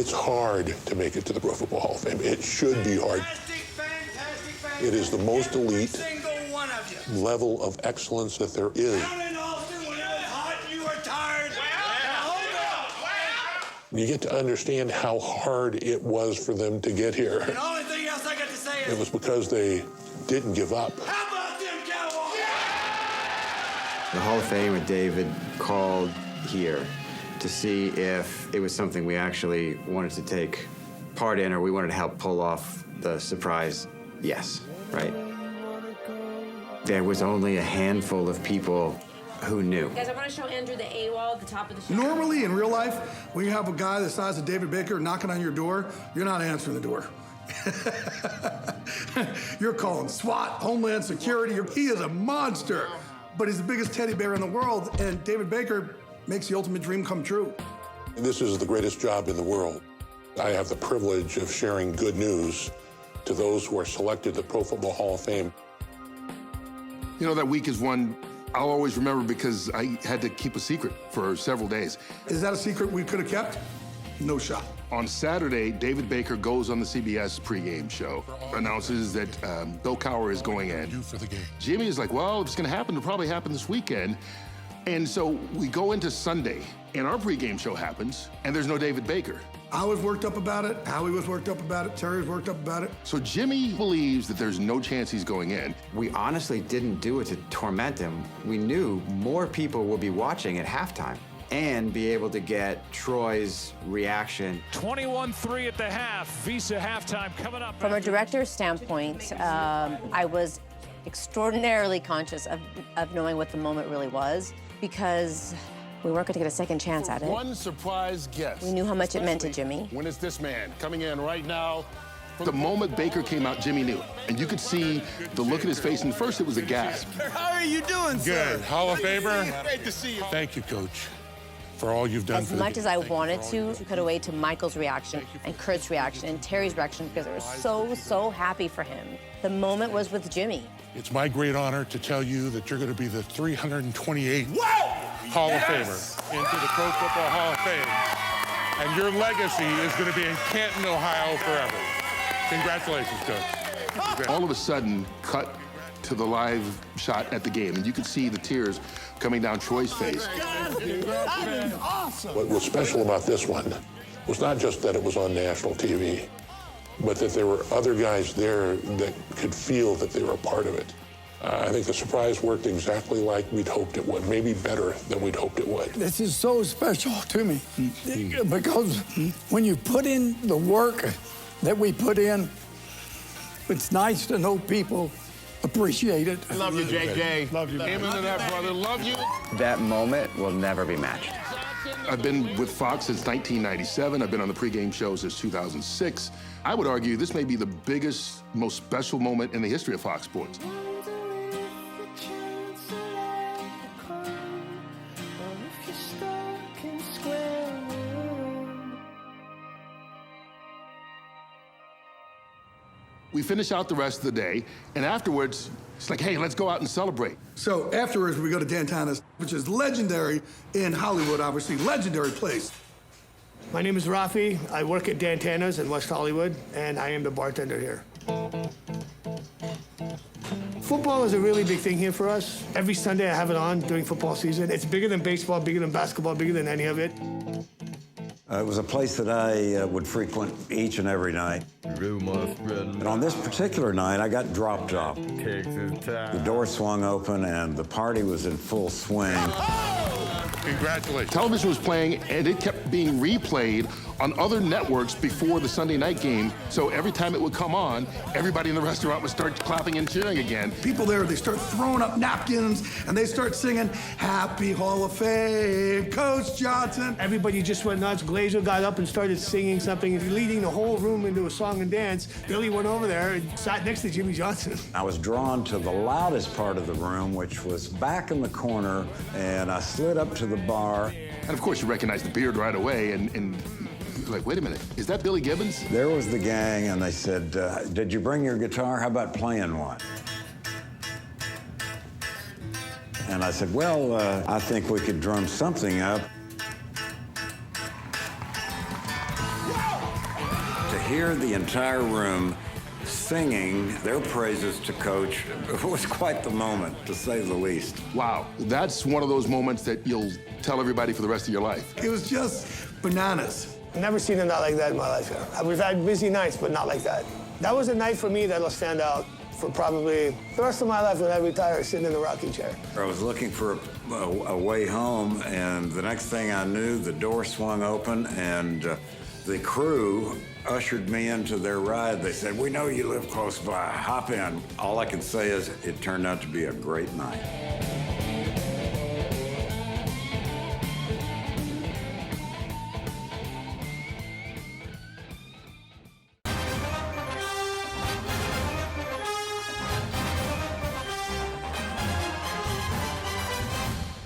It's hard to make it to the Pro Football Hall of Fame. It should be hard. Fantastic. It is the most elite Single one of you. level of excellence that there is. Down in Austin when it was hot, you were tired. You get to understand how hard it was for them to get here. And the only thing else I got to say is, It was because they didn't give up. how about them Cowboys? The Hall of Fame with David called here to see if it was something we actually wanted to take part in or we wanted to help pull off the surprise yes, right? There was only a handful of people who knew. Guys, I want to show Andrew the A wall at the top of the show. Normally, in real life, when you have a guy the size of David Baker knocking on your door, you're not answering the door. You're calling SWAT, Homeland Security. He is a monster, but he's the biggest teddy bear in the world, and David Baker makes the ultimate dream come true. This is the greatest job in the world. I have the privilege of sharing good news to those who are selected to the Pro Football Hall of Fame. You know, that week is one I'll always remember because I had to keep a secret for several days. Is that a secret we could have kept? No shot. On Saturday, David Baker goes on the CBS pregame show, announces that Bill Cowher is going in. For the game. Jimmy is like, well, if it's going to happen, it'll probably happen this weekend. And so we go into Sunday, and our pregame show happens, and there's no David Baker. I was worked up about it. Howie was worked up about it. Terry was worked up about it. So Jimmy believes that there's no chance he's going in. We honestly didn't do it to torment him. We knew more people would be watching at halftime and be able to get Troy's reaction. 21-3 at the half. Visa halftime coming up. From a director's standpoint, I was extraordinarily conscious of knowing what the moment really was because we weren't going to get a second chance at it. One surprise guest. We knew how much it meant to Jimmy. When it's this man coming in right now. The moment Baker came out, Jimmy knew. And you could see the look in his face. And first, it was a gasp. How are you doing, sir? Good. Hall of Famer. Great to see you. Thank you, Coach, for all you've done As for the much game. as I wanted to cut away to Michael's reaction and Kurt's reaction and Terry's reaction because I was so happy for him. The moment was with Jimmy. It's my great honor to tell you that you're going to be the 328th Hall of Famer into the Pro Football Hall of Fame. And your legacy is going to be in Canton, Ohio forever. Congratulations, Coach. All of a sudden, cut to the live shot at the game, and you could see the tears coming down Troy's face. What was special about this one was not just that it was on national TV, but that there were other guys there that could feel that they were a part of it. I think the surprise worked exactly like we'd hoped it would, maybe better than we'd hoped it would. This is so special to me because when you put in the work that we put in, it's nice to know people appreciate it. Love you, JJ. Love you. Amen to that, brother. Love you. That moment will never be matched. I've been with Fox since 1997. I've been on the pregame show since 2006. I would argue this may be the biggest, most special moment in the history of Fox Sports. We finish out the rest of the day, and afterwards, it's like, hey, let's go out and celebrate. So afterwards, we go to Dantana's, which is legendary in Hollywood, obviously, legendary place. My name is Rafi. I work at Dantana's in West Hollywood, and I am the bartender here. Football is a really big thing here for us. Every Sunday I have it on during football season. It's bigger than baseball, bigger than basketball, bigger than any of it. It was a place that I would frequent each and every night. And on this particular night, I got dropped off. The door swung open, and the party was in full swing. Congratulations. Television was playing, and it kept being replayed on other networks before the Sunday night game. So every time it would come on, everybody in the restaurant would start clapping and cheering again. People there, they start throwing up napkins, and they start singing, Happy Hall of Fame, Coach Johnson. Everybody just went nuts. Glazer got up and started singing something, leading the whole room into a song and dance. Billy went over there and sat next to Jimmy Johnson. I was drawn to the loudest part of the room, which was back in the corner, and I slid up to the bar. And of course, you recognize the beard right away, and you're like, wait a minute, is that Billy Gibbons? There was the gang, and they said, did you bring your guitar? How about playing one? And I said, well, I think we could drum something up. hear the entire room singing their praises to Coach, it was quite the moment, to say the least. Wow, that's one of those moments that you'll tell everybody for the rest of your life. It was just bananas. I've never seen a night like that in my life. We've had busy nights, but not like that. That was a night for me that'll stand out for probably the rest of my life when I retire, sitting in the rocking chair. I was looking for a way home, and the next thing I knew, the door swung open, and the crew ushered me into their ride. They said, "We know you live close by. Hop in." All I can say is it turned out to be a great night.